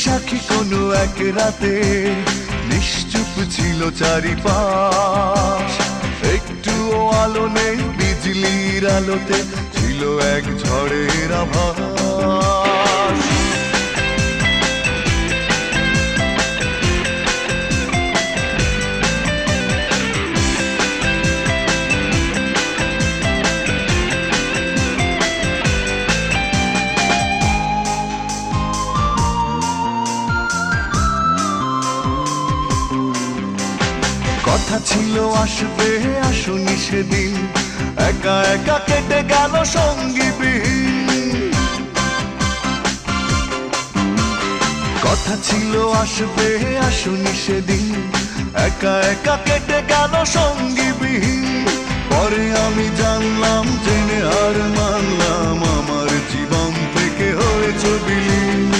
সাক্ষী কোনো এক রাতে, নিশ্চুপ ছিল চারিপাশ। একটুও আলো নেই, বিজলির আলোতে ছিল এক ঝড়ের আভাস। কথা ছিল আসবে আসুনি সেদিন, একা একা কেটে গেল সঙ্গীবিহীন। কথা ছিল আসবে আসুনি সেদিন, একা একা কেটে গেল সঙ্গীবিহীন। পরে আমি জানলাম, জেনে আর মানলাম, আমার জীবন থেকে হয়েছে বিলীন।